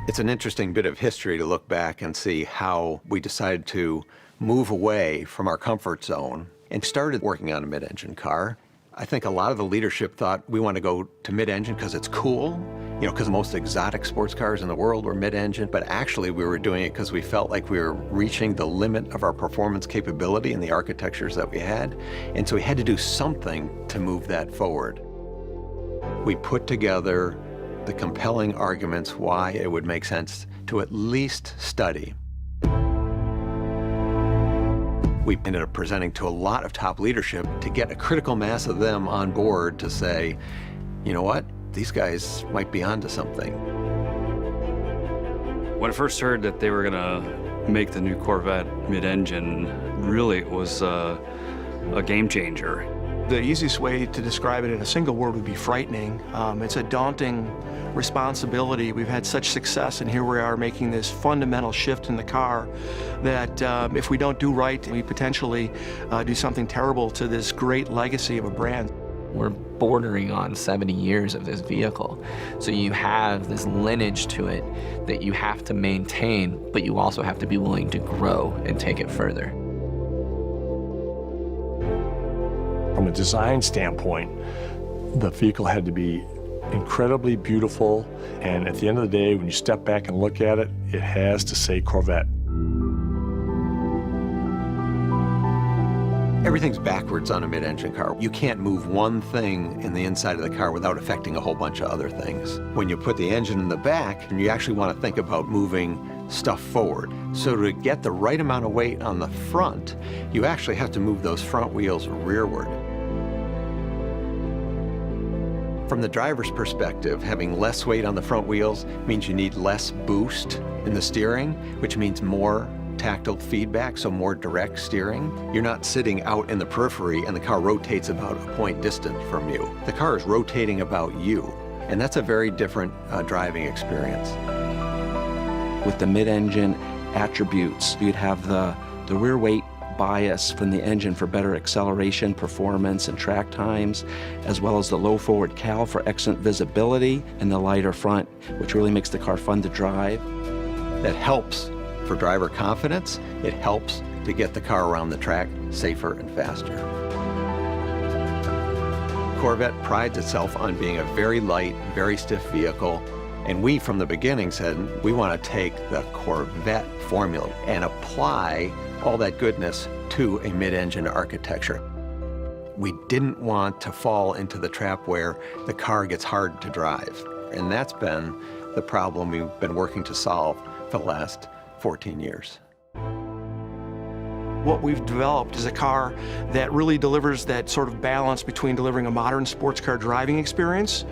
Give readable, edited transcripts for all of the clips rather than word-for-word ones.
It's an interesting bit of history to look back and see how we decided to move away from our comfort zone and started working on a mid-engine car. I think a lot of the leadership thought we want to go to mid-engine because it's cool, because the most exotic sports cars in the world were mid-engine, but actually we were doing it because we felt like we were reaching the limit of our performance capability in the architectures that we had, and so we had to do something to move that forward. We put together the compelling arguments why it would make sense to at least study. We ended up presenting to a lot of top leadership to get a critical mass of them on board to say, you know what, these guys might be onto something. When I first heard that they were gonna make the new Corvette mid-engine, really it was a game changer. The easiest way to describe it in a single word would be frightening. It's a daunting responsibility. We've had such success, and here we are making this fundamental shift in the car that if we don't do right, we potentially do something terrible to this great legacy of a brand. We're bordering on 70 years of this vehicle. So you have this lineage to it that you have to maintain, but you also have to be willing to grow and take it further. From a design standpoint, the vehicle had to be incredibly beautiful, and at the end of the day, when you step back and look at it, it has to say Corvette. Everything's backwards on a mid-engine car. You can't move one thing in the inside of the car without affecting a whole bunch of other things. When you put the engine in the back, you actually want to think about moving stuff forward. So to get the right amount of weight on the front, you actually have to move those front wheels rearward. From the driver's perspective, having less weight on the front wheels means you need less boost in the steering, which means more tactile feedback, so more direct steering. You're not sitting out in the periphery and the car rotates about a point distant from you. The car is rotating about you, and that's a very different driving experience. With the mid-engine attributes, you'd have the rear weight bias from the engine for better acceleration, performance, and track times, as well as the low forward cowl for excellent visibility, and the lighter front, which really makes the car fun to drive. That helps for driver confidence. It helps to get the car around the track safer and faster. Corvette prides itself on being a very light, very stiff vehicle. And we, from the beginning, said we want to take the Corvette formula and apply all that goodness to a mid-engine architecture. We didn't want to fall into the trap where the car gets hard to drive. And that's been the problem we've been working to solve for the last 14 years. What we've developed is a car that really delivers that sort of balance between delivering a modern sports car driving experience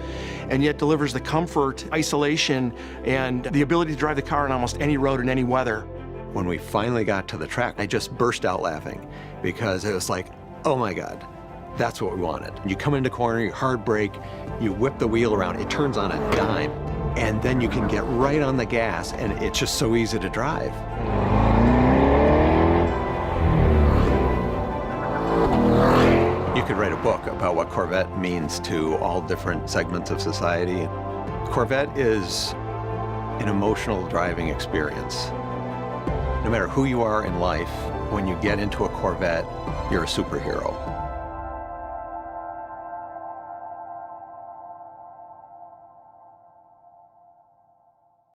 and yet delivers the comfort, isolation, and the ability to drive the car on almost any road in any weather. When we finally got to the track, I just burst out laughing because it was like, oh my God, that's what we wanted. You come into corner, you hard brake, you whip the wheel around, it turns on a dime, and then you can get right on the gas, and it's just so easy to drive. You could write a book about what Corvette means to all different segments of society. Corvette is an emotional driving experience. No matter who you are in life, when you get into a Corvette, you're a superhero.